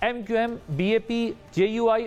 MQM, BAP, JUI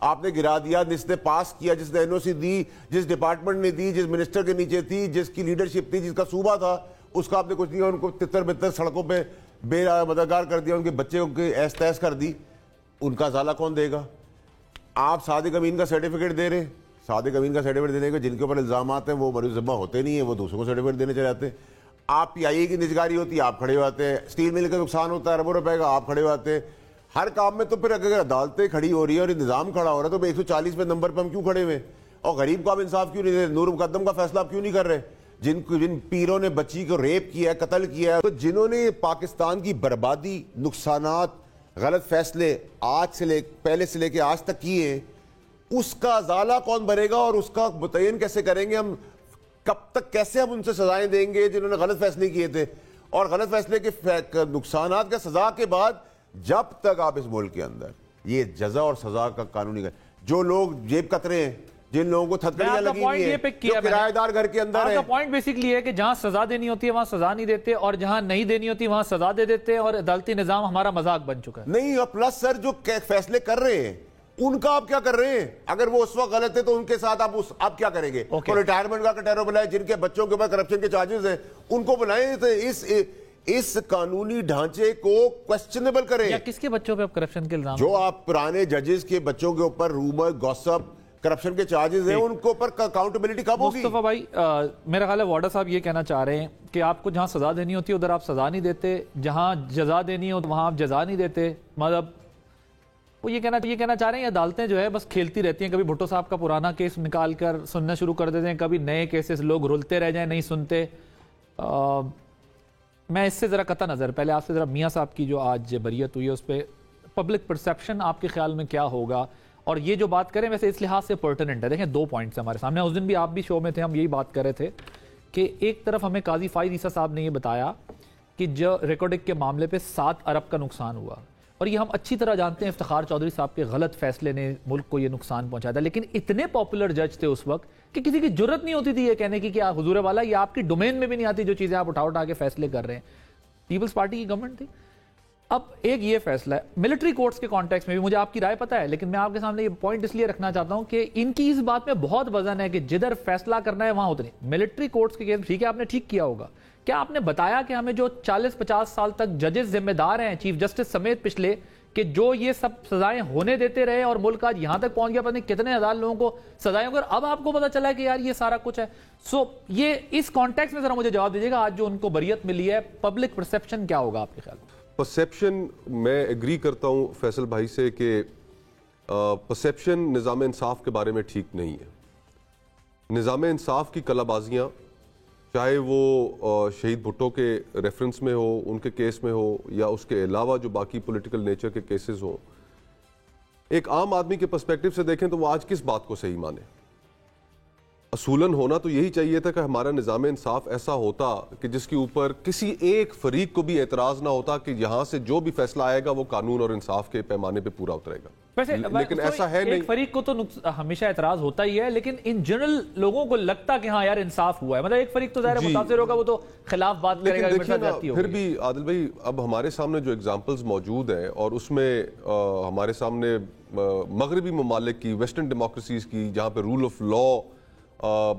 آپ نے گرا دیا. جس نے پاس کیا, جس نے NOC دی, جس ڈپارٹمنٹ نے دی, جس منسٹر کے نیچے تھی, جس کی لیڈرشپ تھی, جس کا صوبہ تھا, اس کا آپ نے کچھ نہیں. ان کو تتر بتر سڑکوں پہ بے مددگار کر دیا, ان کے بچے کو ایس تیس کر دی. ان کا ازالہ کون دے گا؟ آپ صادق امین کا سرٹیفکیٹ دے رہے ہیں. صادق امین کا سرٹیفکیٹ دینے کے جن کے اوپر الزامات ہیں وہ مریض ذمہ ہوتے نہیں ہیں, وہ دوسروں کو سرٹیفکیٹ دینے چلے جاتے ہیں. آپ PIA کی نجکاری ہوتی ہے, آپ کھڑے ہوتے ہیں. اسٹیل مل کا نقصان ہوتا ہے اربوں روپے کا, آپ کھڑے ہوتے ہیں. ہر کام میں تو پھر اگر عدالتیں کھڑی ہو رہی ہیں اور نظام کھڑا ہو رہا ہے تو 140 نمبر پہ ہم کیوں کھڑے ہوئے؟ اور غریب کو آپ انصاف کیوں نہیں دے رہے؟ نور مقدم کا فیصلہ آپ کیوں نہیں کر رہے؟ جن پیروں نے بچی کو ریپ کیا ہے, قتل کیا ہے, تو جنہوں نے پاکستان کی بربادی, نقصانات, غلط فیصلے پہلے سے لے کے آج تک کیے ہیں, اس کا ازالہ کون بھرے گا اور اس کا متعین کیسے کریں گے ہم؟ کب تک کیسے ہم ان سے سزائیں دیں گے جنہوں نے غلط فیصلے کیے تھے؟ اور غلط فیصلے کے نقصانات کا سزا کے بعد جب تک آپ اس ملک کے اندر یہ جزا اور سزا کا قانونی جو لوگ جیب کترے ہیں, جن لوگوں کو تھتکڑیاں لگی ہوئی ہیں, جو کرایہ دار گھر کے اندر ہیں. آپ کا پوائنٹ بیسکلی ہے کہ جہاں سزا دینی ہوتی ہے وہاں سزا نہیں دیتے, اور جہاں نہیں دینی ہوتی وہاں سزا دے دیتے, اور عدالتی نظام ہمارا مذاق بن چکا ہے. نہیں, اور پلس سر جو فیصلے کر رہے ہیں ان کا آپ کیا کر رہے ہیں؟ اگر وہ اس وقت غلط ہے تو ان کے ساتھ آپ کیا کریں گے؟ تو ریٹائرمنٹ کا کٹہرو بلائے, جن کے بچوں کے اوپر کرپشن کے چارجز ہیں ان کو بلائیں, اس قانونی ڈھانچے کو کوسچنیبل کریں. یا کس کے بچوں پہ اب کرپشن کے الزام؟ جو آپ پرانے ججز کے بچوں کے اوپر رومر, گوسپ, کرپشن کے چارجز ہیں, ان کے اوپر اکاؤنٹیبلٹی کب ہوگی؟ مصطفیٰ بھائی, میرا خیال ہے وارڈر صاحب یہ کہنا چاہ رہے ہیں کہ آپ کو جہاں سزا دینی ہوتی ہے ادھر آپ سزا نہیں دیتے, جہاں جزا دینی ہو وہاں آپ جزا نہیں دیتے. مطلب وہ یہ کہنا چاہ رہے ہیں عدالتیں جو ہے بس کھیلتی رہتی ہیں, کبھی بھٹو صاحب کا پرانا کیس نکال کر سننا شروع کر دیتے ہیں, کبھی نئے کیسز لوگ رلتے رہ جائیں, نہیں سنتے. میں اس سے ذرا قطع نظر, پہلے آپ سے ذرا میاں صاحب کی جو آج بریت ہوئی ہے اس پہ پبلک پرسیپشن آپ کے خیال میں کیا ہوگا؟ اور یہ جو بات کریں ویسے اس لحاظ سے پرٹیننٹ ہے. دیکھیں 2 پوائنٹس ہمارے سامنے, اس دن بھی آپ بھی شو میں تھے, ہم یہی بات کر رہے تھے کہ ایک طرف ہمیں قاضی فائز عیسیٰ صاحب نے یہ بتایا کہ جو ریکارڈنگ کے معاملے پہ 7 ارب کا نقصان ہوا, اور یہ ہم اچھی طرح جانتے ہیں افتخار چودھری صاحب کے غلط فیصلے نے ملک کو یہ نقصان پہنچایا تھا, لیکن اتنے پاپولر جج تھے اس وقت کہ کسی کی جرت نہیں ہوتی تھی یہ کہنے کی کہ حضور والا یہ آپ کی ڈومین میں بھی نہیں آتی جو چیزیں آپ اٹھا کے فیصلے کر رہے ہیں. پیپلز پارٹی کی گورنمنٹ تھی. اب ایک یہ فیصلہ ہے ملٹری کورٹس کے کانٹیکس میں بھی, مجھے آپ کی رائے پتہ ہے, لیکن میں آپ کے سامنے یہ پوائنٹ اس لیے رکھنا چاہتا ہوں کہ ان کی اس بات میں بہت وزن ہے کہ جدھر فیصلہ کرنا ہے وہاں اتنی. ملٹری کورٹس کے کیس ٹھیک ہے آپ نے ٹھیک کیا ہوگا, کیا آپ نے بتایا کہ ہمیں جو 40-50 سال تک ججز ذمہ دار ہیں چیف جسٹس سمیت پچھلے, کہ جو یہ سب سزائیں ہونے دیتے رہے اور ملک آج یہاں تک پہنچ گیا, پتہ نہیں کتنے ہزار لوگوں کو سزائیں ہو, اب آپ کو پتہ چلا ہے کہ یار یہ سارا کچھ ہے. سو یہ اس کانٹیکس میں ذرا مجھے جواب دیجیے گا, آج جو ان کو بریت ملی ہے پبلک پرسیپشن کیا ہوگا آپ کے خیال میں؟ پرسیپشن میں ایگری کرتا ہوں فیصل بھائی سے کہ پرسیپشن نظام انصاف کے بارے میں ٹھیک نہیں ہے. نظام انصاف کی کلا بازیاں چاہے وہ شہید بھٹو کے ریفرنس میں ہو, ان کے کیس میں ہو, یا اس کے علاوہ جو باقی پولیٹیکل نیچر کے کیسز ہوں, ایک عام آدمی کے پرسپیکٹو سے دیکھیں تو وہ آج کس بات کو صحیح مانے؟ اصولاً ہونا تو یہی چاہیے تھا کہ ہمارا نظام انصاف ایسا ہوتا کہ جس کے اوپر کسی ایک فریق کو بھی اعتراض نہ ہوتا کہ یہاں سے جو بھی فیصلہ آئے گا وہ قانون اور انصاف کے پیمانے پہ پورا اترے گا. لیکن ایسا ہے نہیں. ایک فریق کو تو ہمیشہ اعتراض ہوتا ہی ہے, لیکن ان جنرل لوگوں کو لگتا کہ ہاں یار انصاف ہوا ہے. مطلب ایک فریق تو ظاہر متاثر ہوگا, وہ تو خلاف بات کرے گا. لیکن پھر بھی عادل بھائی اب ہمارے سامنے جو اگزامپلز موجود ہیں, اور اس میں ہمارے سامنے مغربی ممالک کی, ویسٹرن ڈیموکریسیز کی, جہاں پہ رول آف لا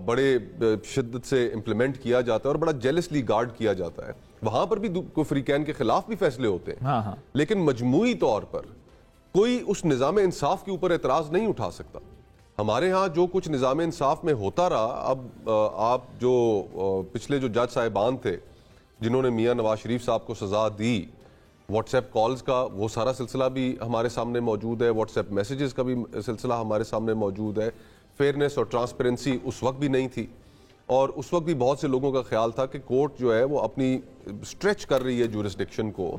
بڑے شدت سے امپلیمنٹ کیا جاتا ہے اور بڑا جیلسلی گارڈ کیا جاتا ہے, وہاں پر بھی کوئی فریقین کے خلاف بھی فیصلے ہوتے ہیں. لیکن مجموعی طور پر کوئی اس نظام انصاف کے اوپر اعتراض نہیں اٹھا سکتا. ہمارے ہاں جو کچھ نظام انصاف میں ہوتا رہا, اب آپ جو پچھلے جو جج صاحبان تھے جنہوں نے میاں نواز شریف صاحب کو سزا دی, واٹس ایپ کالز کا وہ سارا سلسلہ بھی ہمارے سامنے موجود ہے, واٹس ایپ میسیجز کا بھی سلسلہ ہمارے سامنے موجود ہے. فیئرنیس اور ٹرانسپیرنسی اس وقت بھی نہیں تھی, اور اس وقت بھی بہت سے لوگوں کا خیال تھا کہ کورٹ جو ہے وہ اپنی اسٹریچ کر رہی ہے جورسڈکشن کو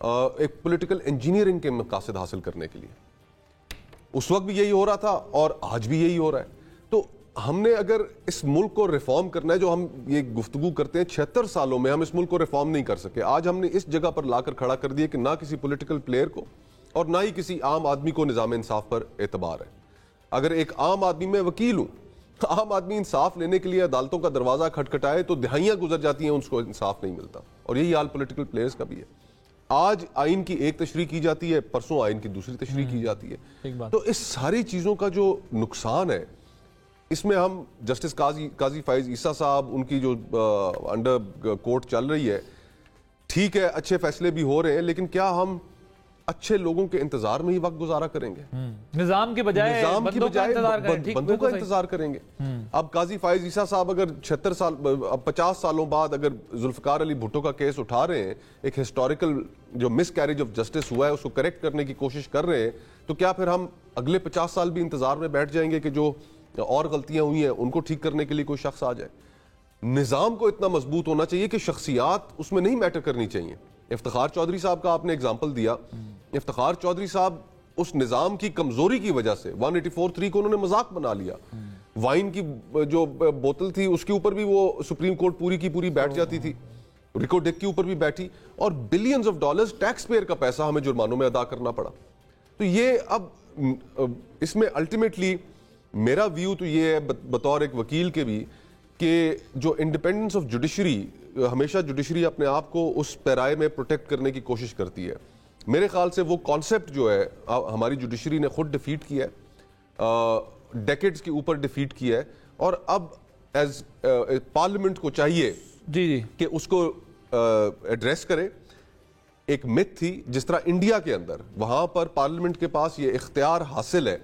ایک پولیٹیکل انجینئرنگ کے مقاصد حاصل کرنے کے لیے. اس وقت بھی یہی ہو رہا تھا اور آج بھی یہی ہو رہا ہے. تو ہم نے اگر اس ملک کو ریفارم کرنا ہے, جو ہم یہ گفتگو کرتے ہیں 76 سالوں میں ہم اس ملک کو ریفارم نہیں کر سکے, آج ہم نے اس جگہ پر لا کر کھڑا کر دیا کہ نہ کسی پولیٹیکل پلیئر کو اور نہ ہی کسی عام آدمی کو نظام انصاف پر اعتبار ہے. اگر ایک عام آدمی, میں وکیل ہوں, عام آدمی انصاف لینے کے لیے عدالتوں کا دروازہ کھٹکھٹائے تو دہائیاں گزر جاتی ہیں, اس کو انصاف نہیں ملتا, اور یہی حال پولیٹیکل پلیئرز کا بھی ہے. آج آئین کی ایک تشریح کی جاتی ہے، پرسوں آئین کی دوسری تشریح کی جاتی ہے. تو اس ساری چیزوں کا جو نقصان ہے اس میں ہم جسٹس قاضی فائز عیسیٰ صاحب ان کی جو انڈر کورٹ چل رہی ہے، ٹھیک ہے اچھے فیصلے بھی ہو رہے ہیں، لیکن کیا ہم اچھے لوگوں کے انتظار میں ہی وقت گزارا کریں گے؟ نظام کی بجائے بندوں کا انتظار کریں گے. اب قاضی فائز عیسیٰ صاحب اگر 76 سال 50 سالوں بعد اگر ذوالفقار علی بھٹو کا کیس اٹھا رہے ہیں، ایک ہسٹوریکل جو مس کیریج آف جسٹس ہوا ہے اس کو کریکٹ کرنے کی کوشش کر رہے ہیں، تو کیا پھر ہم اگلے 50 سال بھی انتظار میں بیٹھ جائیں گے کہ جو اور غلطیاں ہوئی ہیں ان کو ٹھیک کرنے کے لیے کوئی شخص آ جائے؟ نظام کو اتنا مضبوط ہونا چاہیے کہ شخصیات اس میں نہیں میٹر کرنی چاہیے. افتخار چودھری صاحب کا آپ نے اگزامپل دیا. افتخار چودھری صاحب اس نظام کی کمزوری کی وجہ سے 184(3) کو انہوں نے مذاق بنا لیا. وائن کی جو بوتل تھی اس کے اوپر بھی وہ سپریم کورٹ پوری کی پوری بیٹھ جاتی تھی، ریکو ڈیک کے اوپر بھی بیٹھی، اور billions of dollars taxpayer کا پیسہ ہمیں جرمانوں میں ادا کرنا پڑا. تو یہ اب اس میں الٹیمیٹلی میرا ویو تو یہ ہے بطور ایک وکیل کے بھی کہ جو انڈیپینڈنس آف جوڈیشری، ہمیشہ جوڈیشری اپنے آپ کو اس پیرائے میں پروٹیکٹ کرنے کی کوشش کرتی ہے. میرے خیال سے وہ کانسیپٹ جو ہے ہماری جوڈیشری نے خود ڈیفیٹ کیا ہے، ڈیکیڈز کے اوپر ڈیفیٹ کیا ہے، اور اب ایز پارلیمنٹ کو چاہیے کہ اس کو ایڈریس کرے. ایک مت تھی جس طرح انڈیا کے اندر وہاں پر پارلیمنٹ کے پاس یہ اختیار حاصل ہے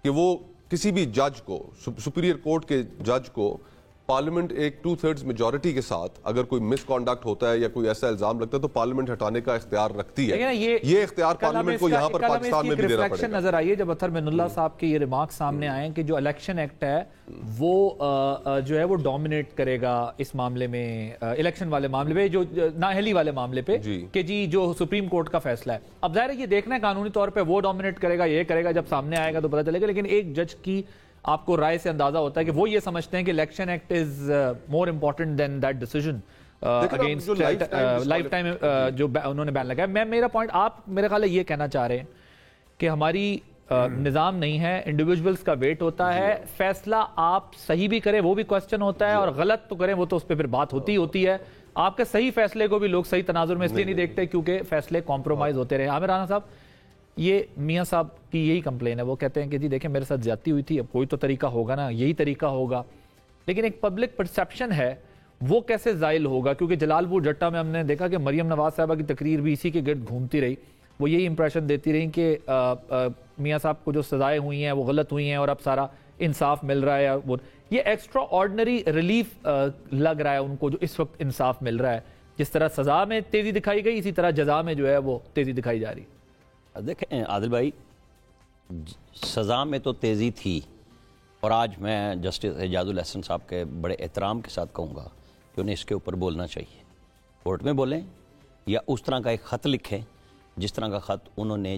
کہ وہ کسی بھی جج کو، سپیریئر کورٹ کے جج کو، پارلیمنٹ ایک 2/3 میجورٹی کے ساتھ اگر کوئی مس کانڈکٹ ہوتا ہے یا کوئی ایسا الزام لگتا ہے تو پارلیمنٹ ہٹانے کا اختیار رکھتی ہے. یہ اختیار پارلیمنٹ کو یہاں پر پاکستان میں بھی دینا پڑے گا. نظر آئی ہے جب اطہر من اللہ صاحب کے یہ ریمارک سامنے آئے کہ جو الیکشن ایکٹ ہے وہ جو ہے وہ ڈومینیٹ کرے گا اس معاملے میں، الیکشن والے معاملے پہ، جو نااہلی والے معاملے پہ، کہ جی جو سپریم کورٹ کا فیصلہ ہے. اب ظاہر ہے یہ دیکھنا ہے قانونی طور پہ وہ ڈومینیٹ کرے گا، یہ کرے گا، جب سامنے آئے گا تو پتہ چلے گا. لیکن ایک جج کی آپ کو رائے سے اندازہ ہوتا ہے کہ وہ یہ سمجھتے ہیں کہ election act is more important than that decision against lifetime جو انہوں نے بین لگایا. میرا پوائنٹ آپ میرے خیال ہے یہ کہنا چاہ رہے ہیں کہ ہماری نظام نہیں ہے، انڈیویجولز کا ویٹ ہوتا ہے، فیصلہ آپ صحیح بھی کریں وہ بھی کوسچن ہوتا ہے، اور غلط تو کریں وہ تو اس پہ پھر بات ہوتی ہے. آپ کے صحیح فیصلے کو بھی لوگ صحیح تناظر میں اس لیے نہیں دیکھتے کیونکہ فیصلے کمپرومائز ہوتے رہے. عامر رانا صاحب، یہ میاں صاحب کی یہی کمپلین ہے، وہ کہتے ہیں کہ جی دیکھیں میرے ساتھ زیادتی ہوئی تھی، اب کوئی تو طریقہ ہوگا نا، یہی طریقہ ہوگا. لیکن ایک پبلک پرسیپشن ہے وہ کیسے زائل ہوگا؟ کیونکہ جلال پور جٹا میں ہم نے دیکھا کہ مریم نواز صاحبہ کی تقریر بھی اسی کے گرد گھومتی رہی، وہ یہی امپریشن دیتی رہی کہ میاں صاحب کو جو سزائیں ہوئی ہیں وہ غلط ہوئی ہیں اور اب سارا انصاف مل رہا ہے. وہ یہ ایکسٹرا آرڈنری ریلیف لگ رہا ہے ان کو جو اس وقت انصاف مل رہا ہے. جس طرح سزا میں تیزی دکھائی گئی اسی طرح جزا میں جو ہے وہ تیزی دکھائی جا رہی. دیکھیں عادل بھائی، سزا میں تو تیزی تھی، اور آج میں جسٹس اعجاز الاحسن صاحب کے بڑے احترام کے ساتھ کہوں گا کہ انہیں اس کے اوپر بولنا چاہیے. کورٹ میں بولیں یا اس طرح کا ایک خط لکھیں جس طرح کا خط انہوں نے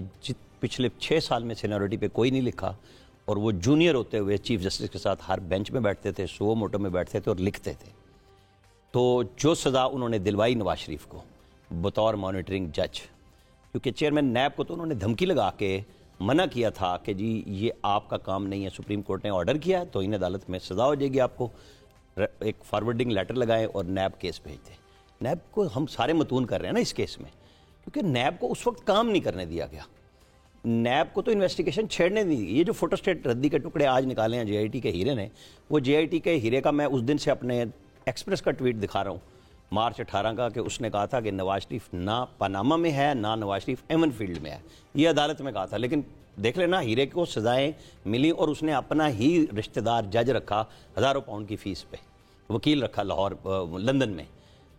پچھلے 6 سال میں سینیورٹی پہ کوئی نہیں لکھا، اور وہ جونیئر ہوتے ہوئے چیف جسٹس کے ساتھ ہر بینچ میں بیٹھتے تھے، سو موٹو میں بیٹھتے تھے اور لکھتے تھے. تو جو سزا انہوں نے دلوائی نواز شریف کو بطور مانیٹرنگ جج، کیونکہ چیئرمین نیب کو تو انہوں نے دھمکی لگا کے منع کیا تھا کہ جی یہ آپ کا کام نہیں ہے، سپریم کورٹ نے آرڈر کیا ہے تو ان عدالت میں سزا ہو جائے گی آپ کو، ایک فارورڈنگ لیٹر لگائیں اور نیب کیس بھیج دیں. نیب کو ہم سارے متون کر رہے ہیں نا اس کیس میں، کیونکہ نیب کو اس وقت کام نہیں کرنے دیا گیا. نیب کو تو انویسٹیگیشن چھیڑنے نہیں دی. یہ جو فوٹو اسٹیٹ ردی کے ٹکڑے آج نکالے ہیں جے آئی ٹی کے ہیرے نے، وہ جے آئی ٹی کے ہیرے کا میں اس دن سے اپنے ایکسپریس کا ٹویٹ دکھا رہا ہوں مارچ 18 کا، کہ اس نے کہا تھا کہ نواز شریف نہ پاناما میں ہے نہ نواز شریف ایمن فیلڈ میں ہے. یہ عدالت میں کہا تھا، لیکن دیکھ لینا ہیرے کو سزائیں ملی اور اس نے اپنا ہی رشتہ دار جج رکھا ہزاروں پاؤنڈ کی فیس پہ، وکیل رکھا لاہور لندن میں.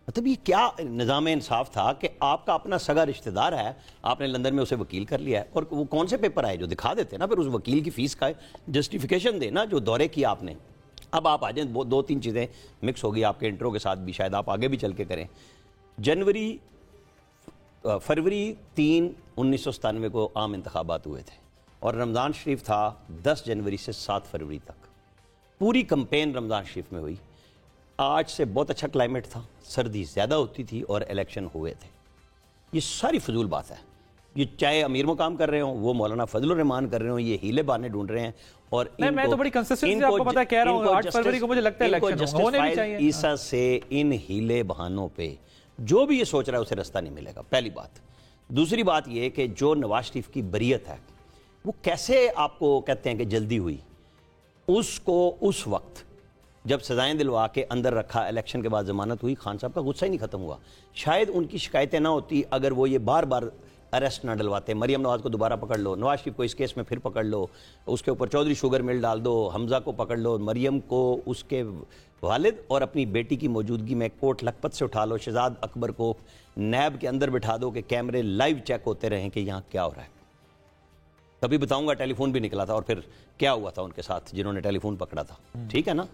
مطلب یہ کیا نظام انصاف تھا کہ آپ کا اپنا سگا رشتہ دار ہے، آپ نے لندن میں اسے وکیل کر لیا ہے، اور وہ کون سے پیپر آئے جو دکھا دیتے نا پھر اس وکیل کی فیس کا جسٹیفیکیشن دینا جو دورے کیا آپ نے. اب آپ آ جائیں، 2-3 چیزیں مکس ہوگی آپ کے انٹرو کے ساتھ بھی، شاید آپ آگے بھی چل کے کریں. فروری 3 1997 کو عام انتخابات ہوئے تھے اور رمضان شریف تھا 10 جنوری سے 7 فروری تک. پوری کمپین رمضان شریف میں ہوئی. آج سے بہت اچھا کلائمیٹ تھا، سردی زیادہ ہوتی تھی اور الیکشن ہوئے تھے. یہ ساری فضول بات ہے. یہ چاہے امیر مقام کر رہے ہوں، وہ مولانا فضل الرحمان کر رہے ہوں، یہ ہیلے بہانے ڈھونڈ رہے ہیں. اور میں تو بڑی کنسسٹنسی آپ کو پتہ کہہ رہا ہوں 8 فروری کو مجھے لگتا ہے الیکشن ہونے بھی چاہیے. عیسیٰ سے ان ہیلے بہانوں پہ جو بھی یہ سوچ رہا ہے اسے راستہ نہیں ملے گا، پہلی بات۔ دوسری بات یہ کہ جو نواز شریف کی بریت ہے وہ کیسے آپ کو کہتے ہیں کہ جلدی ہوئی، اس کو اس وقت جب سزائیں دلوا کے اندر رکھا، الیکشن کے بعد ضمانت ہوئی، خان صاحب کا غصہ ہی نہیں ختم ہوا۔ شاید ان کی شکایتیں نہ ہوتی اگر وہ یہ بار بار اریسٹ نہ ڈلواتے۔ مریم نواز کو دوبارہ پکڑ لو، نواز شریف کو اس کیس میں پھر پکڑ لو، اس کے اوپر چودھری شوگر مل ڈال دو، حمزہ کو پکڑ لو، مریم کو اس کے والد اور اپنی بیٹی کی موجودگی میں کوٹ لکھپت سے اٹھا لو، شہزاد اکبر کو نیب کے اندر بٹھا دو کہ کیمرے لائیو چیک ہوتے رہیں کہ یہاں کیا ہو رہا ہے۔ کبھی بتاؤں گا ٹیلی فون بھی نکلا تھا اور پھر کیا ہوا تھا ان کے ساتھ جنہوں نے ٹیلی فون پکڑا تھا، ٹھیک ہے نا۔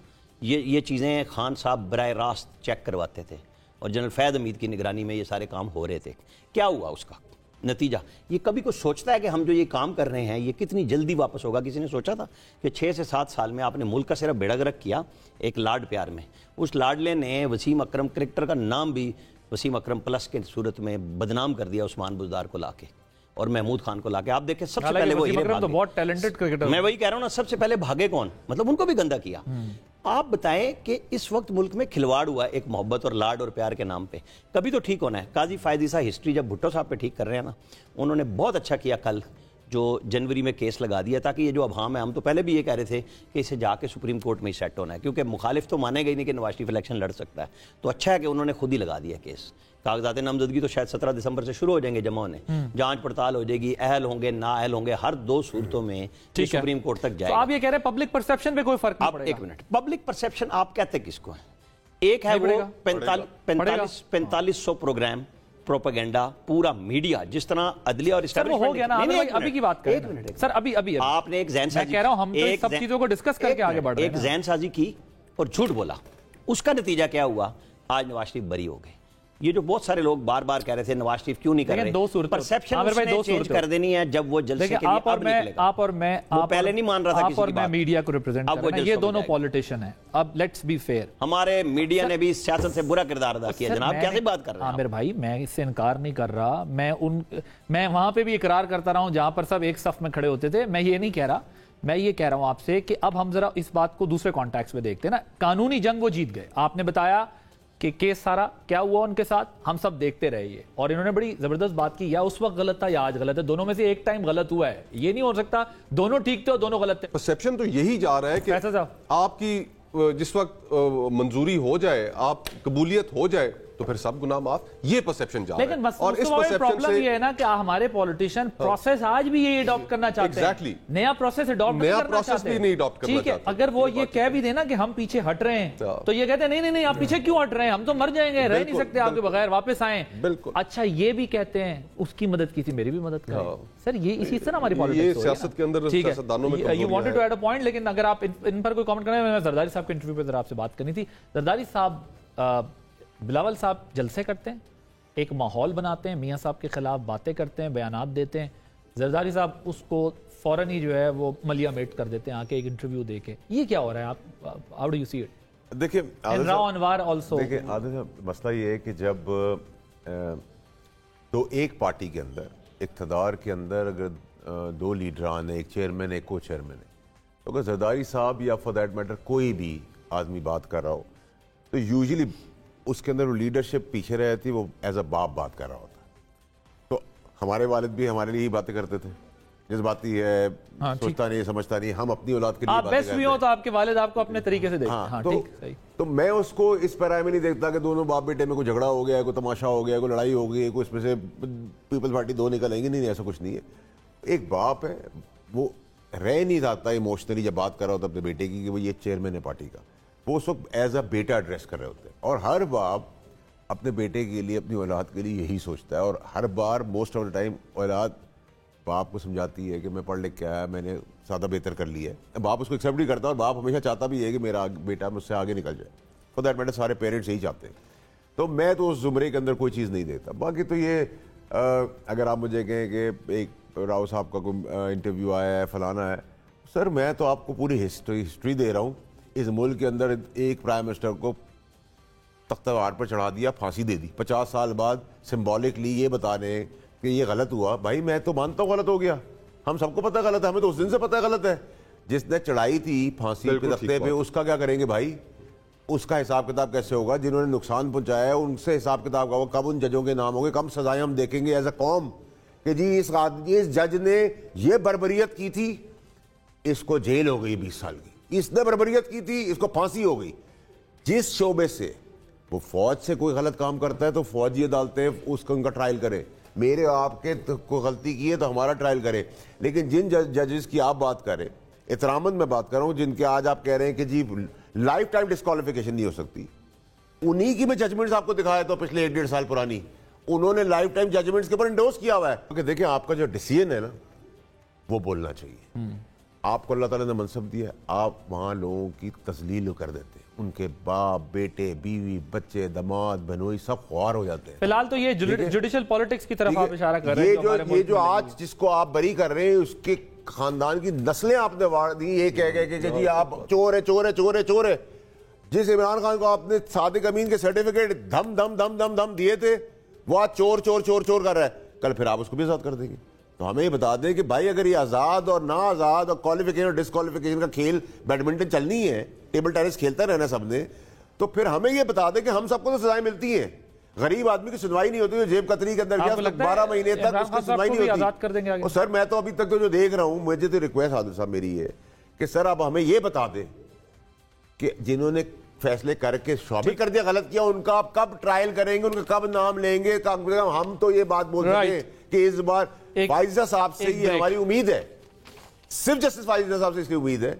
یہ چیزیں خان صاحب براہ راست چیک کرواتے تھے اور جنرل فیض حمید کی نگرانی میں یہ سارے کام ہو رہے تھے۔ کیا ہوا اس کا نتیجہ؟ یہ کبھی کوئی سوچتا ہے کہ ہم جو یہ کام کر رہے ہیں یہ کتنی جلدی واپس ہوگا؟ کسی نے سوچا تھا کہ 6 سے 7 سال میں آپ نے ملک کا صرف بیڑا غرق کیا ایک لاڈ پیار میں؟ اس لاڈلے نے وسیم اکرم کرکٹر کا نام بھی وسیم اکرم پلس کے صورت میں بدنام کر دیا، عثمان بزدار کو لا کے اور محمود خان کو لا کے۔ آپ دیکھیں سب سے پہلے وہ میں وہی کہہ رہا ہوں نا، سب سے پہلے بھاگے کون؟ مطلب ان کو بھی گندا کیا۔ آپ بتائیں کہ اس وقت ملک میں کھلواڑ ہوا ہے ایک محبت اور لاڈ اور پیار کے نام پہ، کبھی تو ٹھیک ہونا ہے۔ قاضی فائد عیسیٰ ہسٹری جب بھٹو صاحب پہ ٹھیک کر رہے ہیں نا، انہوں نے بہت اچھا کیا کل جو جنوری میں کیس لگا دیا، تاکہ یہ جو ابہام ہے، ہم تو پہلے بھی یہ کہہ رہے تھے کہ اسے جا کے سپریم کورٹ میں ہی سیٹ ہونا ہے، کیونکہ مخالف تو مانے گئی نہیں کہ نواز شریف الیکشن لڑ سکتا ہے، تو اچھا ہے کہ انہوں نے خود ہی لگا دیا کیس۔ کاغذات نامزدگی تو شاید 17 دسمبر سے شروع ہو جائیں گے جمع ہونے، جانچ پڑتال ہو جائے گی، اہل ہوں گے نااہل ہوں گے، ہر 2 صورتوں میں سپریم کورٹ تک جائے گا۔ آپ یہ کہہ رہے ہیں پبلک پرسیپشن پہ کوئی فرق نہیں پڑے گا؟ ایک منٹ، پبلک پرسیپشن آپ کہتے کس کو ہیں؟ ایک ہے وہ 4500 پروگرام پروپیگنڈا، پورا میڈیا جس طرح عدلیہ اور ہو گیا نا، ابھی کی بات کریں سر، ابھی آپ نے ایک ذہن سازی، میں کہہ رہا ہوں ہم تو سب چیزوں کو ڈسکس کر کے آگے بڑھ رہے ہیں، ایک ذہن سازی کی اور جھوٹ بولا، اس کا نتیجہ کیا ہوا؟ آج نواز شریف بری ہو گئے۔ یہ جو بہت سارے لوگ بار بار کہہ رہے تھے نواز شریف کیوں نہیں کر رہے، پرسیپشن اس نے چینج کر دینی ہے جب وہ جلسے کے لیے اب نکلے گا۔ آپ اور میں، وہ پہلے نہیں مان رہا تھا کسی کی بات، میڈیا کو ریپرزینٹ کر رہے ہیں، یہ دونوں پولیٹیشن ہیں۔ اب لیٹس بی فیئر، ہمارے میڈیا نے بھی سیاست سے برا کردار ادا کیا۔ جناب کیسے بات کر رہے ہیں عامر بھائی؟ میں اس سے انکار نہیں کر رہا، میں وہاں پہ بھی اقرار کرتا رہا ہوں جہاں پر سب ایک صف میں کھڑے ہوتے تھے، میں یہ نہیں کہہ رہا، میں یہ کہہ رہا ہوں آپ سے کہ اب ہم ذرا اس بات کو دوسرے کانٹیکس میں دیکھتے ہیں نا۔ قانونی جنگ وہ جیت گئے، آپ نے بتایا کہ کیس سارا کیا ہوا ان کے ساتھ، ہم سب دیکھتے رہے یہ، اور انہوں نے بڑی زبردست بات کی، یا اس وقت غلط تھا یا آج غلط ہے، دونوں میں سے ایک ٹائم غلط ہوا ہے، یہ نہیں ہو سکتا دونوں ٹھیک تھے اور دونوں غلط تھے۔ پرسیپشن تو یہی جا رہا ہے کہ آپ کی جس وقت منظوری ہو جائے، آپ قبولیت ہو جائے تو پھر سب گناہ معاف، یہ پرسیپشن جا رہا ہے۔ لیکن اور اس پرابلم یہ ہے نا کہ ہمارے پولیٹیشین پروسیس آج بھی یہ اڈاپٹ کرنا چاہتے ہیں، نیا پروسیس اڈاپٹ کرنا چاہتے ہیں، ٹھیک ہے؟ اگر وہ یہ کہہ بھی دینا کہ ہم پیچھے ہٹ رہے ہیں تو یہ کہتے ہیں نہیں نہیں آپ پیچھے کیوں ہٹ رہے ہیں، ہم تو مر جائیں گے، رہ نہیں سکتے آپ کے بغیر، واپس آئیں۔ اچھا یہ بھی کہتے ہیں اس کی مدد کی تھی، میری بھی مدد کریں سر، یہ اسی طرح ہماری پالیٹکس سیاست کے اندر سیاستدانوں میں you wanted to add a point, لیکن اگر آپ ان پر کوئی کامنٹ کریں، میں زرداری صاحب کے انٹرویو پہ ذرا آپ سے بات کرنی تھی۔ زرداری صاحب، بلاول صاحب جلسے کرتے ہیں، ایک ماحول بناتے ہیں، میاں صاحب کے خلاف باتیں کرتے ہیں، بیانات دیتے ہیں، زرداری صاحب اس کو فوراً ہی جو ہے وہ ملیا میٹ کر دیتے ہیں آ کے ایک انٹرویو دے کے، یہ کیا ہو رہا ہے؟ آپ how do you see it? دیکھیں دیکھیں مسئلہ یہ ہے کہ جب ایک پارٹی کے اندر، اقتدار کے اندر اگر 2 لیڈران ہیں، ایک چیئرمین ایک کو چیئرمین ہے، تو اگر زرداری صاحب یا فار دیٹ میٹر کوئی بھی آدمی بات کر رہا ہو تو یوزلی اس کے اندر وہ لیڈرشپ پیچھے رہتی، وہ ایز اے باپ بات کر رہا ہوتا ہے۔ تو ہمارے والد بھی ہمارے لیے ہی باتیں کرتے تھے، جذباتی ہے، سوچتا نہیں سمجھتا نہیں، ہم اپنی اولاد کے لیے باتیں کرتے ہیں۔ آپ تو آپ کے والد آپ کو اپنے طریقے سے دیکھتے ہیں، تو میں اس کو اس پیرائے میں نہیں دیکھتا کہ دونوں باپ بیٹے میں کوئی جھگڑا ہو گیا ہے، کوئی تماشا ہو گیا ہے، کوئی لڑائی ہو گئی ہے، کوئی اس میں سے پیپلز پارٹی 2 نکلیں گی، نہیں، ایسا کچھ نہیں ہے۔ ایک باپ ہے، وہ رہ نہیں سکتا ایموشنلی جب بات کر رہا ہوتا اپنے بیٹے کی کہ وہ یہ چیئرمین ہے پارٹی کا، وہ اس وقت ایز اے بیٹا ایڈریس کر رہے ہوتے ہیں، اور ہر باپ اپنے بیٹے کے لیے، اپنی اولاد کے لیے یہی سوچتا ہے، اور ہر بار موسٹ آف دا ٹائم اولاد باپ کو سمجھاتی ہے کہ میں پڑھ لکھ کے آیا، میں نے زیادہ بہتر کر لیا ہے، باپ اس کو ایکسیپٹ نہیں کرتا، اور باپ ہمیشہ چاہتا بھی ہے کہ میرا بیٹا مجھ سے آگے نکل جائے، فار دیٹ میٹر سارے پیرنٹس یہی چاہتے ہیں۔ تو میں تو اس زمرے کے اندر کوئی چیز نہیں دیتا۔ باقی تو یہ اگر آپ مجھے کہیں کہ ایک راؤ صاحب کا کوئی انٹرویو آیا ہے، فلانا ہے، سر میں تو آپ کو پوری ہسٹری دے رہا ہوں۔ اس ملک کے اندر ایک پرائم منسٹر کو تختہ وار پر چڑھا دیا، پھانسی دے دی، 50 سال بعد سمبولکلی یہ بتانے کہ یہ غلط ہوا۔ بھائی میں تو مانتا ہوں غلط ہو گیا، ہم سب کو پتہ غلط ہے، ہمیں تو اس دن سے پتہ غلط ہے۔ جس نے چڑھائی تھی پھانسی کے تختے پہ، اس کا کیا کریں گے بھائی؟ اس کا حساب کتاب کیسے ہوگا؟ جنہوں نے نقصان پہنچایا ہے ان سے حساب کتاب کا ہوگا، کب ان ججوں کے نام ہوں گے، کم سزائیں ہم دیکھیں گے ایز اے قوم کہ جی اس جج نے یہ بربریت کی تھی، اس کو جیل ہو گئی 20 سال کی، اس نے بربریت کی تھی، اس کو پھانسی ہو گئی۔ جس شعبے سے وہ فوج سے کوئی غلط کام کرتا ہے تو فوجی عدالتیں اس کو ان کا ٹرائل کرے، میرے آپ کے کوئی غلطی کی ہے تو ہمارا ٹرائل کرے۔ لیکن جن ججز کی آپ بات کریں، احتراماً میں بات کر رہا ہوں، جن کے آج آپ کہہ رہے ہیں کہ جی لائف ٹائم ڈسکوالیفیکیشن نہیں ہو سکتی، انہی کی میں ججمنٹس آپ کو دکھایا تو پچھلے 1.5 سال پرانی، انہوں نے لائف ٹائم ججمنٹس کے اوپر انڈوس کیا ہوا ہے۔ کیونکہ دیکھیں آپ کا جو ڈیسیژن ہے نا وہ بولنا چاہیے۔ آپ کو اللہ تعالیٰ نے منصب دیا ہے، آپ وہاں لوگوں کی تذلیل کر دیتے ہیں، ان کے باپ بیٹے بیوی بچے داماد بہنوئی سب خوار ہو جاتے ہیں۔ فی الحال تو یہ جوڈیشل پالیٹکس کی طرف آپ اشارہ کر رہے ہیں، یہ جو آج جس کو آپ بری کر رہے ہیں اس کے خاندان کی نسلیں آپ نے واڑ دی، یہ کہہ کہ جی آپ چور ہے چور ہے چور ہے چور ہے۔ جس عمران خان کو آپ نے صادق امین کے سرٹیفکیٹ دم دم دم دم دم دیے تھے، وہ آج چور چور چور چور کر رہا ہے، کل پھر آپ اس کو بھی آزاد کر دیں گے۔ تو ہمیں یہ بتا دیں کہ بھائی اگر یہ آزاد اور نا آزاد اور کوالیفیکیشن اور ڈسکوالیفیکیشن کا کھیل بیڈمنٹن چلنی ہے، ٹیبل ٹینس کھیلتا رہنا سب نے، تو پھر ہمیں یہ بتا دیں کہ ہم سب کو تو سزائیں ملتی ہیں، غریب آدمی کی سنوائی نہیں ہوتی، جیب کتری کے اندر گیا 12 مہینے تک اس کی سنوائی نہیں ہوتی۔ اور سر میں تو ابھی تک تو جو دیکھ رہا ہوں، مجھے تو ریکویسٹ عادل صاحب میری ہے کہ سر آپ ہمیں یہ بتا دیں کہ جنہوں نے فیصلے کر کے ثابت کر دیا غلط کیا، ان کا آپ کب ٹرائل کریں گے، ان کا کب نام لیں گے؟ ہم تو یہ بات بول رہے ہیں کہ اس بار فائزہ صاحب سے یہ ہماری امید ہے، صرف جسٹس فائزہ صاحب سے اس کی امید ہے،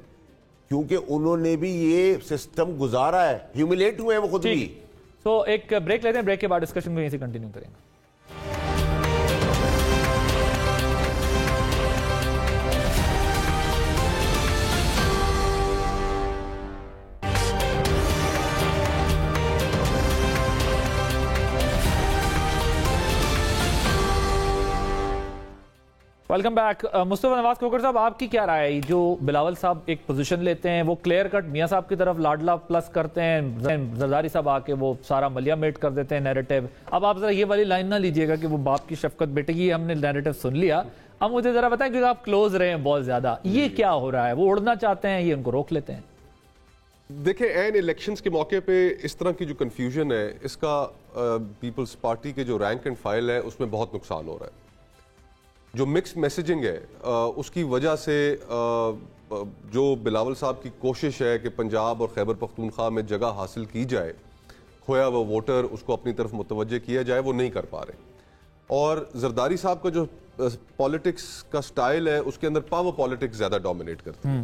کیونکہ انہوں نے بھی یہ سسٹم گزارا ہے، ہیوملیٹ ہوئے ہیں وہ خود بھی۔ تو ایک بریک لیتے ہیں، بریک کے بعد ڈسکشن کو یہیں سے کنٹینیو کریں گے۔ Welcome back. مصطفیٰ نواز کھوکھر صاحب، آپ کی کیا رائے ہے؟ جو بلاول صاحب ایک پوزیشن لیتے ہیں، وہ کلیئر کٹ میاں صاحب کی طرف لاڈلا پلس کرتے ہیں، زرداری صاحب آ کے وہ سارا ملیا میٹ کر دیتے ہیں نیریٹو۔ اب آپ ذرا یہ والی لائن نہ لیجئے گا کہ وہ باپ کی شفقت بیٹے کی، ہم نے نیریٹو سن لیا، اب مجھے ذرا بتائیں کیونکہ آپ کلوز رہے ہیں بہت زیادہ، یہ کیا ہو رہا ہے؟ وہ اڑنا چاہتے ہیں، یہ ان کو روک لیتے ہیں؟ دیکھیں این الیکشنز کے موقع پہ اس طرح کی جو کنفیوژن ہے، اس کا پیپلز پارٹی کے جو رینک اینڈ فائل ہے اس میں بہت نقصان ہو رہا ہے۔ جو مکس میسیجنگ ہے اس کی وجہ سے جو بلاول صاحب کی کوشش ہے کہ پنجاب اور خیبر پختونخوا میں جگہ حاصل کی جائے، کھویا وہ ووٹر اس کو اپنی طرف متوجہ کیا جائے، وہ نہیں کر پا رہے۔ اور زرداری صاحب کا جو پالیٹکس کا سٹائل ہے اس کے اندر پاور پالیٹکس زیادہ ڈومینیٹ کرتے ہیں،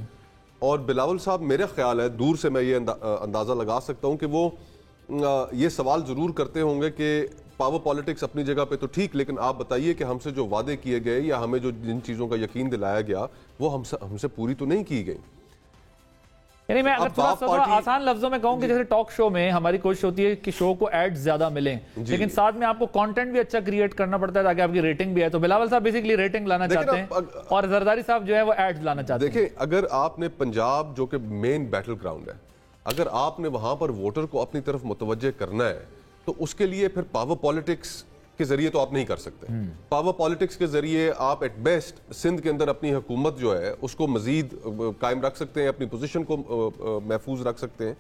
اور بلاول صاحب میرا خیال ہے دور سے میں یہ اندازہ لگا سکتا ہوں کہ وہ یہ سوال ضرور کرتے ہوں گے کہ پاور پالیٹکس اپنی جگہ پہ تو ٹھیک، لیکن آپ بتائیے کہ ہم سے جو وعدے کیے گئے یا ہمیں جو جن چیزوں کا یقین دلایا گیا وہ ہم سے پوری تو نہیں کی گئی۔ یعنی میں اگر تھوڑا آسان لفظوں میں کہوں کہ جیسے ٹاک شو میں ہماری کوشش ہوتی ہے کہ شو کو ایڈ زیادہ ملیں، لیکن ساتھ میں آپ کو کانٹینٹ بھی اچھا کریٹ کرنا پڑتا ہے تاکہ آپ کی ریٹنگ بھی ہے، تو بلاول صاحب بیسیکلی ریٹنگ لانا چاہتے ہیں اور زرداری صاحب جو ہے وہ ایڈز لانا چاہتے ہیں۔ دیکھیں اگر آپ نے پنجاب جو کہ مین بیٹل گراؤنڈ ہے، اگر آپ نے وہاں پر ووٹر کو اپنی طرف متوجہ کرنا ہے تو اس کے لیے پھر پاور پالیٹکس کے ذریعے تو آپ نہیں کر سکتے۔ پاور پالیٹکس کے ذریعے آپ ایٹ بیسٹ سندھ کے اندر اپنی حکومت جو ہے اس کو مزید قائم رکھ سکتے ہیں، اپنی پوزیشن کو محفوظ رکھ سکتے ہیں،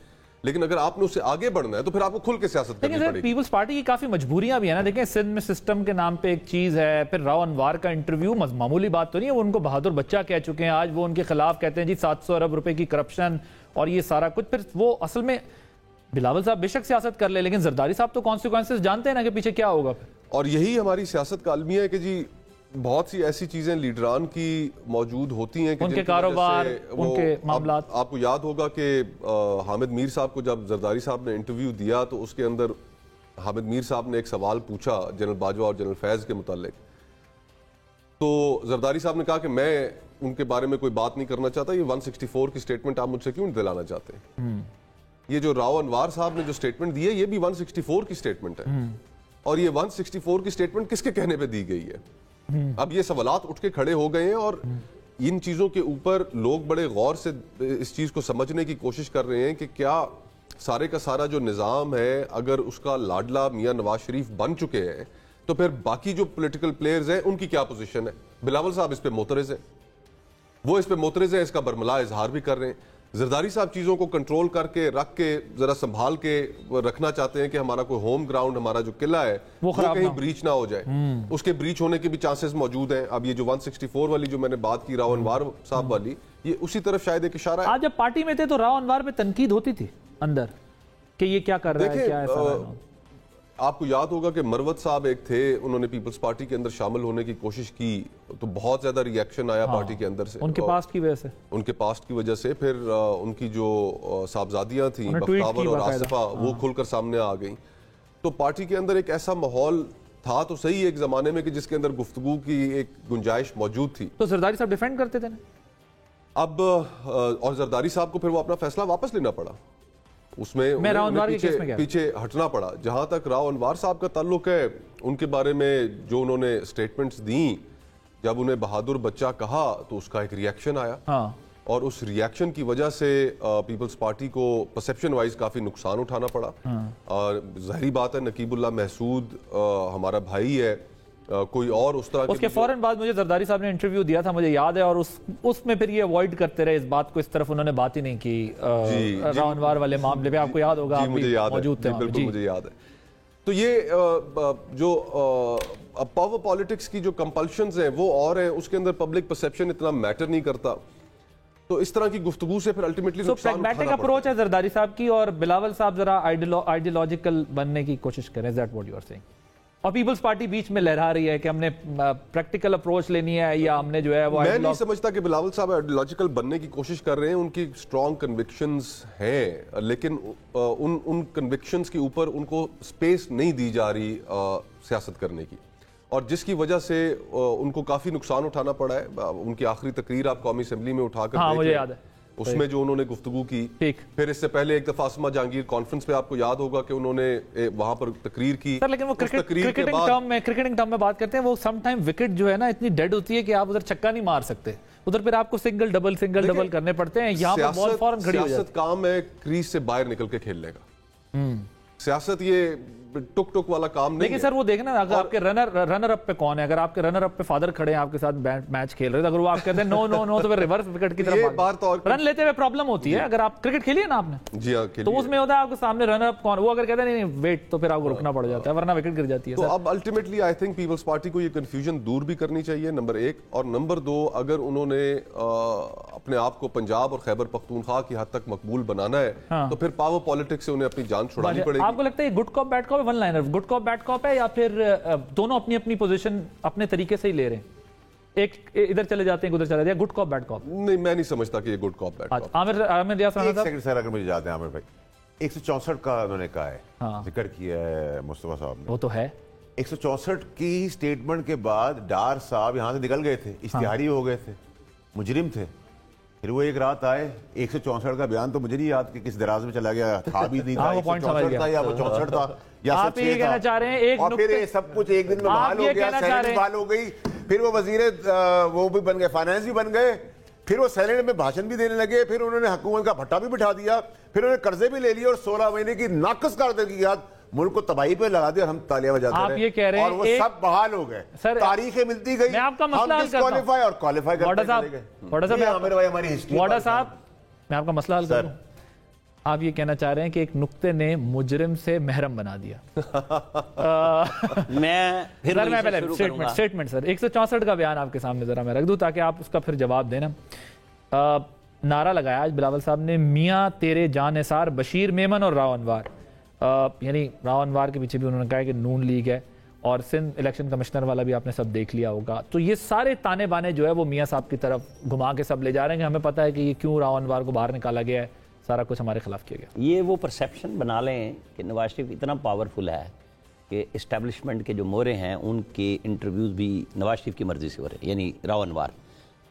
لیکن اگر آپ نے اس سے آگے بڑھنا ہے تو پھر آپ کو کھل کے سیاست کرنی پڑے گی۔ پیپلز پارٹی کی کافی مجبوریاں بھی ہیں نا، دیکھیں سندھ میں سسٹم کے نام پہ ایک چیز ہے، پھر راؤ انوار کا انٹرویو معمولی بات تو نہیں ہے، وہ ان کو بہادر بچہ کہہ چکے ہیں، آج وہ ان کے خلاف کہتے ہیں جی 700 ارب روپے کی کرپشن اور یہ سارا کچھ، پھر وہ اصل میں بلاول صاحب بے شک سیاست کر لے لیکن زرداری صاحب تو کانسیکوینسز جانتے ہیں نا کہ پیچھے کیا ہوگا پھر۔ اور یہی ہماری سیاست کا المیہ ہے کہ جی بہت سی ایسی چیزیں لیڈران کی موجود ہوتی ہیں کہ ان کے کاروبار، ان کے معاملات۔ آپ کو یاد ہوگا کہ حامد میر صاحب کو جب زرداری صاحب نے انٹرویو دیا تو اس کے اندر حامد میر صاحب نے ایک سوال پوچھا جنرل باجوہ اور جنرل فیض کے متعلق، تو زرداری صاحب نے کہا کہ میں ان کے بارے میں کوئی بات نہیں کرنا چاہتا، یہ 164 کی سٹیٹمنٹ آپ مجھ سے کیوں دلانا چاہتے ہیں؟ یہ جو راؤ انوار صاحب نے جو سٹیٹمنٹ دی ہے یہ بھی 164 کی سٹیٹمنٹ ہے، اور یہ 164 کی سٹیٹمنٹ کس کے کہنے پہ دی گئی ہے؟ اب یہ سوالات اٹھ کے کھڑے ہو گئے ہیں اور ان چیزوں کے اوپر لوگ بڑے غور سے اس چیز کو سمجھنے کی کوشش کر رہے ہیں کہ کیا سارے کا سارا جو نظام ہے اگر اس کا لاڈلا میاں نواز شریف بن چکے ہیں تو پھر باقی جو پولیٹیکل پلیئرز ہیں ان کی کیا پوزیشن ہے؟ بلاول صاحب اس پہ معترض ہیں، وہ اس پہ معترض ہیں، اس کا برملا اظہار بھی کر رہے ہیں۔ زرداری صاحب چیزوں کو کنٹرول کر کے رکھ کے ذرا سنبھال کے رکھنا چاہتے ہیں کہ ہمارا کوئی ہوم گراؤنڈ ہمارا جو قلعہ ہے وہ کہیں بریچ نہ ہو جائے. اس کے بریچ ہونے کے بھی چانسز موجود ہیں. اب یہ جو 164 والی جو میں نے بات کی راؤ انوار صاحب والی, یہ اسی طرف شاید ایک اشارہ ہے. آج جب پارٹی میں تھے تو راؤ انوار پہ تنقید ہوتی تھی اندر کہ یہ کیا کر رہا ہے, کیا ایسا. آپ کو یاد ہوگا کہ مروت صاحب ایک تھے, انہوں نے پیپلز پارٹی کے اندر شامل ہونے کی کوشش کی تو بہت زیادہ ری ایکشن آیا پارٹی کے اندر سے, ان کے پاسٹ کی وجہ سے. ان کے پاسٹ کی وجہ سے پھر ان کی جو صاحبزادیاں تھیں بختاور اور آصفہ وہ کھل کر سامنے آ گئیں. تو پارٹی کے اندر ایک ایسا ماحول تھا تو صحیح ایک زمانے میں کہ جس کے اندر گفتگو کی ایک گنجائش موجود تھی. تو زرداری صاحب ڈیفینڈ کرتے تھے نا اب, اور زرداری صاحب کو پھر وہ اپنا فیصلہ واپس لینا پڑا, اس میں پیچھے ہٹنا پڑا. جہاں تک راؤ انوار صاحب کا تعلق ہے, ان کے بارے میں جو انہوں نے سٹیٹمنٹس دیں, جب انہیں بہادر بچہ کہا تو اس کا ایک ری ایکشن آیا اور اس ری ایکشن کی وجہ سے پیپلز پارٹی کو پرسیپشن وائز کافی نقصان اٹھانا پڑا. اور ظاہری بات ہے نقیب اللہ محسود ہمارا بھائی ہے, کوئی اور اس طرح اس کے فوراً بعد مجھے زرداری صاحب نے انٹرویو دیا تھا, مجھے یاد ہے, اور اس میں پھر یہ اوائڈ کرتے رہے اس بات کو, اس طرف انہوں نے بات ہی نہیں کی راؤ انوار والے معاملے پہ. آپ کو یاد ہوگا, موجود تھے, بالکل مجھے یاد ہے. تو یہ جو پاور پالیٹکس کی جو کمپلشنز ہیں وہ اور ہیں, اس کے اندر پبلک پرسیپشن اتنا میٹر نہیں کرتا. تو اس طرح کی گفتگو سے پھر الٹیمیٹلی نقصان اٹھانا پڑتا ہے. اپروچ ہے زرداری صاحب کی, اور بلاول صاحب ذرا آئیڈیولوجیکل بننے کی کوشش کریں. Is that what you are saying? اور پیپلز پارٹی بیچ میں لہرا رہی ہے کہ ہم نے پریکٹیکل اپروچ لینی ہے, یا ہم نے جو ہے وہ میں نہیں سمجھتا کہ بلاول صاحب آئیڈیولوجیکل بننے کی کوشش کر رہے ہیں. ان کی اسٹرانگ کنوکشنز ہیں, لیکن ان کنوکشنز کے اوپر ان کو سپیس نہیں دی جا رہی سیاست کرنے کی, اور جس کی وجہ سے ان کو کافی نقصان اٹھانا پڑا ہے. ان کی آخری تقریر آپ قومی اسمبلی میں اٹھا کر مجھے یاد ہے, اس میں جو انہوں نے گفتگو کی. پھر اس سے پہلے ایک دفعہ اسما جہانگیر کانفرنس پہ آپ کو یاد ہوگا کہ انہوں نے وہاں پر تقریر کی. لیکن وہ کرکٹنگ ٹرم میں بات کرتے ہیں, وہ سم ٹائم وکٹ جو ہے نا اتنی ڈیڈ ہوتی ہے کہ آپ ادھر چھکا نہیں مار سکتے, ادھر پھر آپ کو سنگل ڈبل کرنے پڑتے ہیں. یہاں پر بال فوراً کھڑی ہو جاتی ہے. سیاست کام ہے کریز سے باہر نکل کے کھیلنے کا. سیاست یہ ٹک ٹک والا کام نہیں. لیکن سر وہ دیکھنا اگر آپ کے رنر اپ پہ کون ہے, اگر آپ کے رنر اپ پہ فادر کھڑے ہیں آپ کے ساتھ میچ کھیل رہے ہیں, اگر وہ آپ کہتے ہیں نو نو نو تو پھر ریورس وکٹ کی طرف رن لیتے ہوئے پرابلم ہوتی ہے. اگر آپ کرکٹ کھیلیے نا آپ نے, جی ہاں, تو اس میں ہوتا ہے آپ کے سامنے رنر اپ کون, وہ اگر کہتے ہیں نہیں ویٹ, تو پھر آپ کو رکنا پڑ جاتا ہے ورنہ وکٹ گر جاتی ہے. تو اب ultimately I think Peoples Party کو یہ کنفیوژن دور بھی کرنی چاہیے, نمبر ایک. اور نمبر دو, اگر انہوں نے اپنے آپ کو پنجاب اور خیبر پختونخوا کی حد تک مقبول بنانا ہے تو پھر پاور پالیٹکس سے انہیں اپنی جان چھڑانی پڑے گی. آپ کو لگتا ہے good cop bad cop one liner, good cop bad cop ہے, یا پھر دونوں اپنی اپنی پوزیشن اپنے طریقے سے ہی لے رہے ہیں, ایک ادھر چلے جاتے ہیں ادھر چلے جاتے ہیں, گڈ کاپ بیڈ کاپ؟ نہیں, میں نہیں سمجھتا کہ یہ گڈ کاپ بیڈ کاپ. عامر ریاض ایک سیکنڈ سر, اگر مجھے یاد ہے عامر بھائی 164 کا انہوں نے کہا ہے, ذکر کیا ہے مصطفیٰ صاحب نے, وہ تو ہے 164 کی سٹیٹمنٹ کے بعد ڈار صاحب یہاں سے نکل گئے تھے, اشتہاری ہو گئے تھے, مجرم تھے. پھر وہ ایک رات آئے, 164 کا بیان تو مجھے نہیں یاد کہ کس دراز میں چلا گیا, تھا بھی نہیں تھا 164 تھا یا وہ 64 تھا یا 106 تھا, اور پھر یہ سب کچھ ایک دن میں بحال ہو گیا, سینٹ بحال ہو گئی, پھر وہ وزیر وہ بھی بن گئے, فائنانس بھی بن گئے, پھر وہ سینٹ میں بھاشن بھی دینے لگے, پھر انہوں نے حکومت کا بھٹا بھی بٹھا دیا, پھر انہوں نے قرضے بھی لے لیے, اور 16 مہینے کی ناقص کارکردگی کے بعد ملک کو تباہی پہ لگا دیا, اور ہم تالیاں بجاتے رہے, اور وہ سب بحال ہو گئے, تاریخیں ملتی گئی, ہم ڈسکوالیفائی اور کوالیفائی کرتے چلے گئے. واڈا صاحب میں آپ کا مسئلہ حل کروں, آپ یہ کہنا چاہ رہے ہیں کہ ایک نقطے نے مجرم سے محرم بنا دیا. میں پہلے سٹیٹمنٹ سر 164 کا بیان آپ کے سامنے ذرا میں رکھ دوں تاکہ آپ اس کا پھر جواب دینا. نعرہ لگایا آج بلاول صاحب نے, میاں تیرے جان نثار بشیر میمن اور راؤ انوار, یعنی راؤ انوار کے پیچھے بھی انہوں نے کہا کہ نون لیگ ہے, اور سندھ الیکشن کمشنر والا بھی آپ نے سب دیکھ لیا ہوگا. تو یہ سارے تانے بانے جو ہے وہ میاں صاحب کی طرف گھما کے سب لے جا رہے ہیں کہ ہمیں پتہ ہے کہ یہ کیوں راؤ انوار کو باہر نکالا گیا ہے, سارا کچھ ہمارے خلاف کیا گیا. یہ وہ پرسیپشن بنا لیں کہ نواز شریف اتنا پاورفل ہے کہ اسٹیبلشمنٹ کے جو مورے ہیں ان کے انٹرویوز بھی نواز شریف کی مرضی سے ہو رہے ہیں. یعنی راؤ انوار,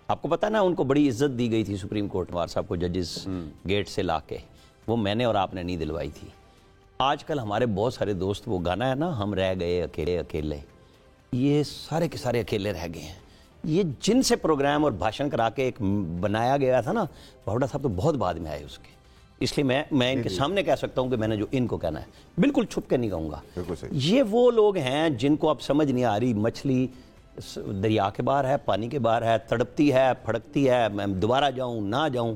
آپ کو پتہ نا ان کو بڑی عزت دی گئی تھی سپریم کورٹ, انوار صاحب کو ججز گیٹ سے لا کے, وہ میں نے اور آپ نے نہیں دلوائی تھی. آج کل ہمارے بہت سارے دوست, وہ گانا ہے نا ہم رہ گئے اکیلے اکیلے, یہ سارے کے سارے اکیلے رہ گئے ہیں. یہ جن سے پروگرام اور بھاشن کرا کے ایک بنایا گیا تھا نا, باوڑا صاحب تو بہت بعد میں آئے اس کے, اس لیے میں ان کے سامنے کہہ سکتا ہوں کہ میں نے جو ان کو کہنا ہے بالکل چھپ کے نہیں کہوں گا. یہ وہ لوگ ہیں جن کو اب سمجھ نہیں آ رہی, مچھلی دریا کے باہر ہے, پانی کے باہر ہے, تڑپتی ہے, پھڑکتی ہے, میں دوبارہ جاؤں نہ جاؤں.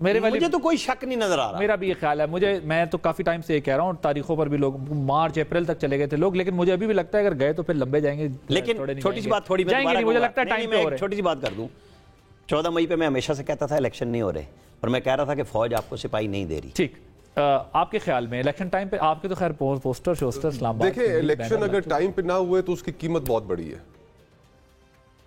مجھے تو کوئی شک نہیں نظر آ رہا. میرا بھی یہ خیال ہے, میں تو کافی ٹائم سے یہ کہہ رہا ہوں, تاریخوں پر بھی لوگ مارچ اپریل تک چلے گئے تھے لوگ, لیکن مجھے ابھی بھی لگتا ہے اگر گئے تو پھر لمبے جائیں گے. لیکن چھوٹی سی بات مجھے لگتا ہے ٹائم پہ ہو رہے. چھوٹی سی بات کر دوں, 14 مئی پہ میں ہمیشہ سے کہتا تھا الیکشن نہیں ہو رہے, اور میں کہہ رہا تھا کہ فوج آپ کو سپاہی نہیں دے رہی. ٹھیک, آپ کے خیال میں الیکشن ٹائم پہ آپ کے تو خیر پوسٹر شوسٹر اسلام آباد دیکھیں, الیکشن اگر ٹائم پہ نہ ہوئے تو اس کی قیمت بہت بڑی ہے.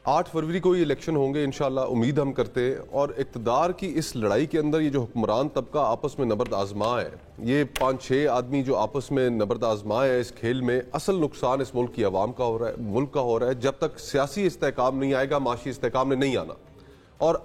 8 فروری کو یہ الیکشن ہوں گے انشاءاللہ, امید ہم کرتے ہیں, اور اقتدار کی اس لڑائی کے اندر یہ جو حکمران طبقہ آپس میں نبرد آزما ہے, یہ 5-6 آدمی جو آپس میں نبرد آزما ہے اس کھیل میں, اصل نقصان اس ملک کی عوام کا ہو رہا ہے, ملک کا ہو رہا ہے. جب تک سیاسی استحکام نہیں آئے گا, معاشی استحکام نے نہیں آنا, اور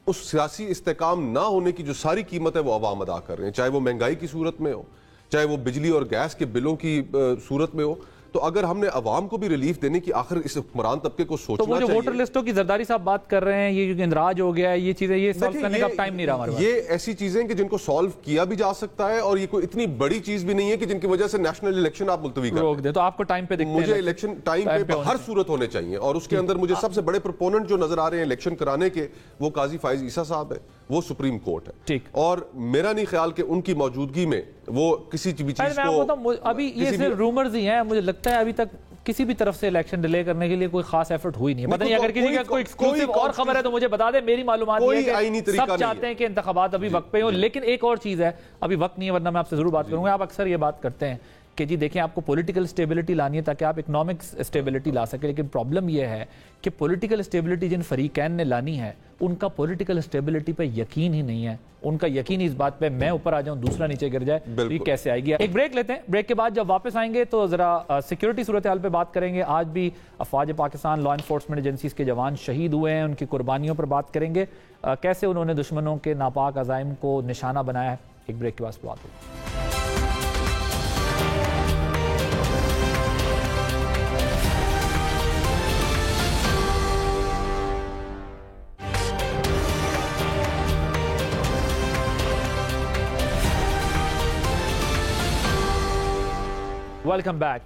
اس سیاسی استحکام نہ ہونے کی جو ساری قیمت ہے وہ عوام ادا کر رہے ہیں, چاہے وہ مہنگائی کی صورت میں ہو, چاہے وہ بجلی اور گیس کے بلوں کی صورت میں ہو. تو اگر ہم نے عوام کو بھی ریلیف دینے کی آخر اس حکمران طبقے کو سوچنا چاہیے. تو وہ جو ووٹر لسٹوں کی زرداری صاحب بات کر رہے ہیں, یہ جو اندراج ہو گیا ہے, یہ چیزیں یہ سالو کرنے کا ٹائم نہیں رہا ہمارے پاس. یہ ایسی چیزیں کہ جن کو سالو کیا بھی جا سکتا ہے, اور یہ کوئی اتنی بڑی چیز بھی نہیں ہے کہ جن کی وجہ سے نیشنل الیکشن آپ ملتوی کر روک دیں. تو آپ کو ٹائم پہ دکھتے ہیں مجھے الیکشن ٹائم پہ ہر صورت ہونے چاہیے, اور اس کے اندر مجھے سب سے بڑے پرپوننٹ جو نظر آ رہے ہیں الیکشن کرانے کے, وہ قاضی فائز عیسیٰ صاحب ہے, وہ سپریم کورٹ ہے. ٹھیک, اور میرا نہیں خیال کہ ان کی موجودگی میں وہ کسی بھی چیز کو, ابھی یہ صرف رومرز ہی ہیں, مجھے لگتا ہے ابھی تک کسی بھی طرف سے الیکشن ڈیلے کرنے کے لیے کوئی خاص ایفرٹ ہوئی نہیں ہے. پتہ نہیں اگر کسی کا کوئی ایکسکلوسیو اور خبر ہے تو مجھے بتا دیں. میری معلومات یہ ہے کہ سب چاہتے ہیں کہ انتخابات ابھی وقت پہ ہوں, لیکن ایک اور چیز ہے, ابھی وقت نہیں ہے, ورنہ میں آپ سے ضرور بات کروں گا. آپ اکثر یہ بات کرتے ہیں کہ جی دیکھیں آپ کو پولیٹیکل اسٹیبلٹی لانی ہے تاکہ آپ اکنامک اسٹیبلٹی لا سکیں, لیکن پرابلم یہ ہے کہ پولیٹیکل اسٹیبلٹی جن فریقین نے لانی ہے ان کا پولیٹیکل اسٹیبلٹی پہ یقین ہی نہیں ہے. ان کا یقین اس بات پہ میں اوپر آ جاؤں دوسرا نیچے گر جائے, تو یہ کیسے آئے گی. ایک بریک لیتے ہیں, بریک کے بعد جب واپس آئیں گے تو ذرا سیکیورٹی صورتحال پہ بات کریں گے. آج بھی افواج پاکستان لا انفورسمنٹ ایجنسیز کے جوان شہید ہوئے ہیں, ان کی قربانیوں پر بات کریں گے, کیسے انہوں نے دشمنوں کے ناپاک عزائم کو نشانہ بنایا ہے. ایک بریک کے بعد بات ہوگی. Welcome back.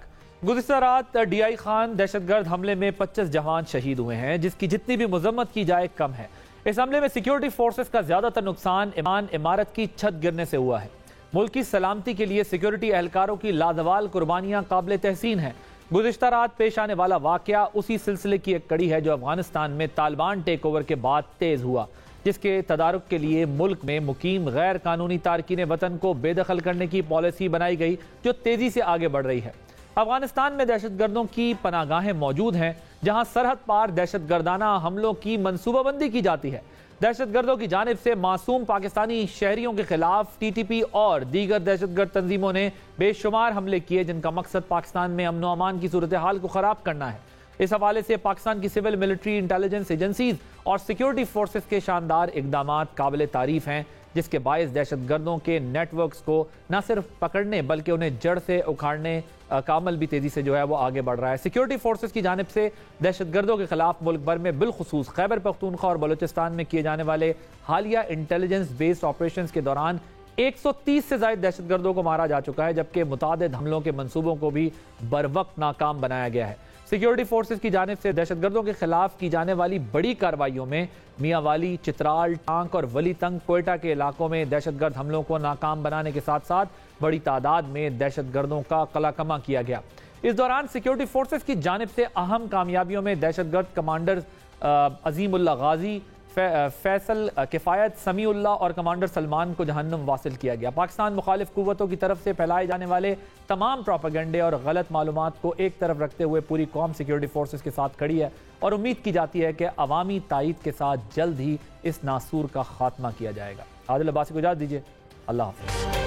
گزشتہ رات ڈی آئی خان دہشت گرد حملے میں 25 جوان شہید ہوئے ہیں, جس کی جتنی بھی مذمت کی جائے کم ہے. اس حملے میں سیکیورٹی فورسز کا زیادہ تر نقصان عمارت کی چھت گرنے سے ہوا ہے. ملک کی سلامتی کے لیے سیکیورٹی اہلکاروں کی لازوال قربانیاں قابل تحسین ہیں. گزشتہ رات پیش آنے والا واقعہ اسی سلسلے کی ایک کڑی ہے جو افغانستان میں طالبان ٹیک اوور کے بعد تیز ہوا, جس کے تدارک کے لیے ملک میں مقیم غیر قانونی تارکین وطن کو بے دخل کرنے کی پالیسی بنائی گئی جو تیزی سے آگے بڑھ رہی ہے. افغانستان میں دہشت گردوں کی پناہ گاہیں موجود ہیں جہاں سرحد پار دہشت گردانہ حملوں کی منصوبہ بندی کی جاتی ہے. دہشت گردوں کی جانب سے معصوم پاکستانی شہریوں کے خلاف ٹی ٹی پی اور دیگر دہشت گرد تنظیموں نے بے شمار حملے کیے, جن کا مقصد پاکستان میں امن و امان کی صورتحال کو خراب کرنا ہے. اس حوالے سے پاکستان کی سول ملٹری انٹیلیجنس ایجنسیز اور سیکیورٹی فورسز کے شاندار اقدامات قابل تعریف ہیں, جس کے باعث دہشت گردوں کے نیٹ ورکس کو نہ صرف پکڑنے بلکہ انہیں جڑ سے اکھاڑنے کا عمل بھی تیزی سے جو ہے وہ آگے بڑھ رہا ہے. سیکیورٹی فورسز کی جانب سے دہشت گردوں کے خلاف ملک بھر میں بالخصوص خیبر پختونخوا اور بلوچستان میں کیے جانے والے حالیہ انٹیلیجنس بیسڈ آپریشنز کے دوران 130 سے زائد دہشت گردوں کو مارا جا چکا ہے, جبکہ متعدد حملوں کے منصوبوں کو بھی بروقت ناکام بنایا گیا ہے. سیکیورٹی فورسز کی جانب سے دہشت گردوں کے خلاف کی جانے والی بڑی کارروائیوں میں میاں والی, چترال, ٹانک اور ولی تنگ, کوئٹہ کے علاقوں میں دہشت گرد حملوں کو ناکام بنانے کے ساتھ ساتھ بڑی تعداد میں دہشت گردوں کا قلع کما کیا گیا. اس دوران سیکیورٹی فورسز کی جانب سے اہم کامیابیوں میں دہشت گرد کمانڈر عظیم اللہ غازی, فیصل کفایت, سمیع اللہ اور کمانڈر سلمان کو جہنم واصل کیا گیا. پاکستان مخالف قوتوں کی طرف سے پھیلائے جانے والے تمام پروپیگنڈے اور غلط معلومات کو ایک طرف رکھتے ہوئے پوری قوم سیکیورٹی فورسز کے ساتھ کھڑی ہے, اور امید کی جاتی ہے کہ عوامی تائید کے ساتھ جلد ہی اس ناسور کا خاتمہ کیا جائے گا. عادل عباسی کو اجازت دیجیے, اللہ حافظ.